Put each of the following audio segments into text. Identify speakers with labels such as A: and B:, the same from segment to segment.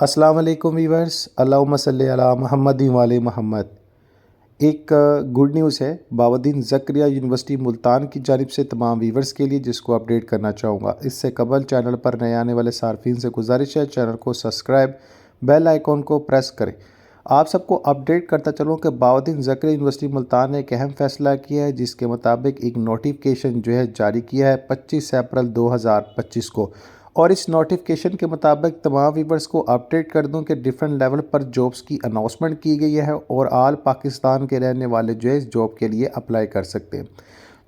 A: अस्सलाम वालेकुम वीवर्स, अल्लाहुम्मा सल्ली अला मुहम्मद वाले मोहम्मद। एक गुड न्यूज़ है बाउद्दीन ज़करिया यूनिवर्सिटी मुल्तान की जानिब से तमाम वीवर्स के लिए, जिसको अपडेट करना चाहूँगा। इससे कबल चैनल पर नए आने वाले सार्फिन से गुजारिश है चैनल को सब्सक्राइब, बेल आइकॉन को प्रेस करें। आप सबको अपडेट करता चलूँ कि बाउद्दीन ज़करिया यूनिवर्सिटी मुल्तान ने एक अहम फ़ैसला किया है, जिसके मुताबिक एक नोटिफिकेशन जो है जारी किया है 25 अप्रैल 2025 को। और इस नोटिफिकेशन के मुताबिक तमाम व्यूवर्स को अपडेट कर दूं कि डिफरेंट लेवल पर जॉब्स की अनाउंसमेंट की गई है और आल पाकिस्तान के रहने वाले जो है इस जॉब के लिए अप्लाई कर सकते हैं।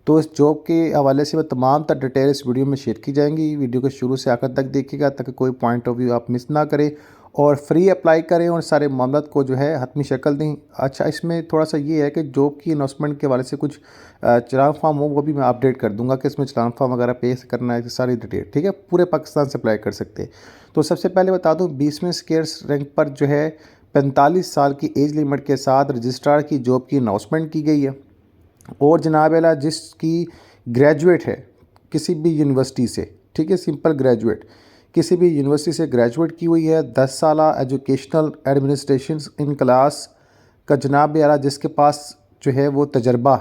A: तो इस जॉब के हवाले से मैं तमाम तर डिटेल इस वीडियो में शेयर की जाएंगी। वीडियो को शुरू से आखिर तक देखिएगा ताकि कोई पॉइंट ऑफ व्यू आप मिस ना करें और फ्री अप्लाई करें और सारे मामलात को जो है हतमी शक्ल दें। अच्छा, इसमें थोड़ा सा ये है कि जॉब की अनाउंसमेंट के हवाले से कुछ चलान फॉर्म हो वो भी मैं अपडेट कर दूंगा कि इसमें चलान फॉर्म वगैरह पे करना है, सारी डिटेल ठीक है, पूरे पाकिस्तान से अप्लाई कर सकते हैं। तो सबसे पहले बता दूँ 20वें स्केर्स रैंक पर जो है 45 साल की एज लिमिट के साथ रजिस्ट्रार की जॉब की अनाउंसमेंट की गई है। और जनाब अला जिसकी ग्रेजुएट है किसी भी यूनिवर्सिटी से, ठीक है, सिंपल ग्रेजुएट किसी भी यूनिवर्सिटी से ग्रेजुएट की हुई है, 10 साल एजुकेशनल एडमिनिस्ट्रेशन इन क्लास का जनाब अला जिसके पास जो है वो तजर्बा,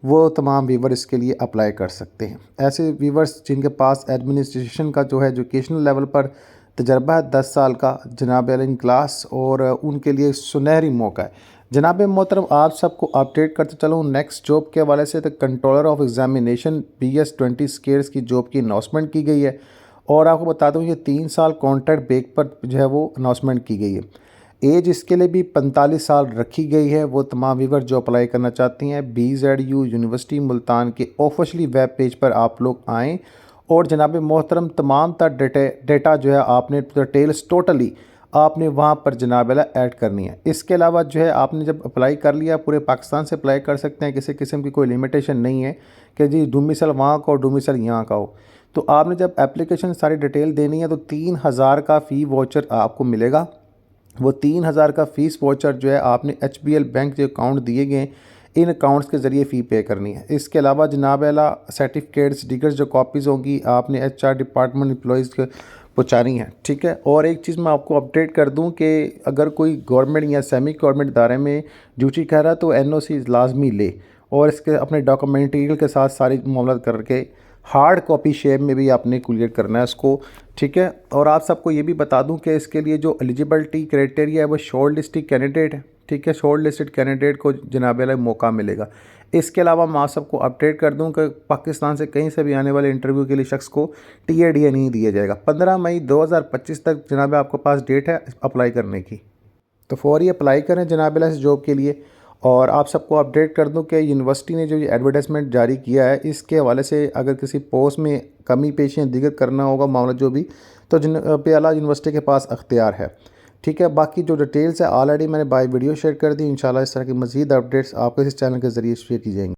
A: वो तमाम वीवर इसके लिए अप्लाई कर सकते हैं। ऐसे वीवर्स जिनके पास एडमिनिस्ट्रेशन का जो है एजुकेशनल लेवल पर तजर्बा है 10 साल का जनाब इन क्लास, और उनके लिए सुनहरी मौका है। जनाब मोहतरम आप सबको अपडेट करते चलूँ नेक्स्ट जॉब के हवाले से, तो controller of examination BS20 scarce की जॉब की अनाउंसमेंट की गई है। और आपको बता दूं ये 3 साल कॉन्ट्रैक्ट बेक पर जो है वो अनाउंसमेंट की गई है। एज इसके लिए भी 45 साल रखी गई है। वो तमाम व्यूवर जो अप्लाई करना चाहती हैं BZU यूनिवर्सिटी मुल्तान के ऑफिशियली वेब पेज पर आप लोग आएँ और जनाब मोहतरम तमाम तर डेटा जो है आपने डिटेल्स टोटली आपने वहाँ पर जनाब ऐड करनी है। इसके अलावा जो है आपने जब अप्लाई कर लिया पूरे पाकिस्तान से अप्लाई कर सकते हैं, किसी किस्म की कोई लिमिटेशन नहीं है कि जी डोमिसाइल वहाँ का हो डोमिसाइल यहाँ का हो। तो आपने जब एप्लीकेशन सारी डिटेल देनी है तो 3000 का फ़ी वाउचर आपको मिलेगा। वो 3000 का फ़ीस वाउचर जो है आपने HBL बैंक जो अकाउंट दिए गए इन अकाउंट्स के ज़रिए फ़ी पे करनी है। इसके अलावा जनाब अला सर्टिफिकेट्स दीगर जो कॉपीज़ होंगी आपने HR डिपार्टमेंट एम्प्लॉयज़ के पहुँचानी है, ठीक है। और एक चीज़ मैं आपको अपडेट कर दूं कि अगर कोई गवर्नमेंट या सेमी गवर्नमेंट इदारे में ड्यूटी कर रहा है तो NOC लाजमी ले और इसके अपने डॉक्यूमेंटेरियल के साथ सारी मामला करके हार्ड कॉपी शेप में भी आपने क्लियर करना है इसको, ठीक है। और आप सबको ये भी बता दूं कि इसके लिए जो एलिजिबिलिटी क्राइटेरिया है वो शॉर्ट लिस्टेड कैंडिडेट है, ठीक है। शॉर्ट लिस्टेड कैंडिडेट को जनाब मौका मिलेगा। इसके अलावा मैं आप सबको अपडेट कर दूं कि पाकिस्तान से कहीं से भी आने वाले इंटरव्यू के लिए शख्स को TADA नहीं दिया जाएगा। 15 मई 2025 तक जनाब आपके पास डेट है अप्लाई करने की, तो फौरी अप्लाई करें जनाब इस जॉब के लिए। और आप सबको अपडेट कर दूं कि यूनिवर्सिटी ने जो ये एडवर्टाइजमेंट जारी किया है इसके हवाले से अगर किसी पोस्ट में कमी पेशी दिक्कत करना होगा मामला जो भी, तो पे आला यूनिवर्सिटी के पास अख्तियार है, ठीक है। बाकी जो डिटेल्स है ऑलरेडी मैंने बाय वीडियो शेयर कर दी। इंशाल्लाह इस तरह की मज़ीद अपडेट्स आपके इस चैनल के ज़रिए शेयर की जाएंगी।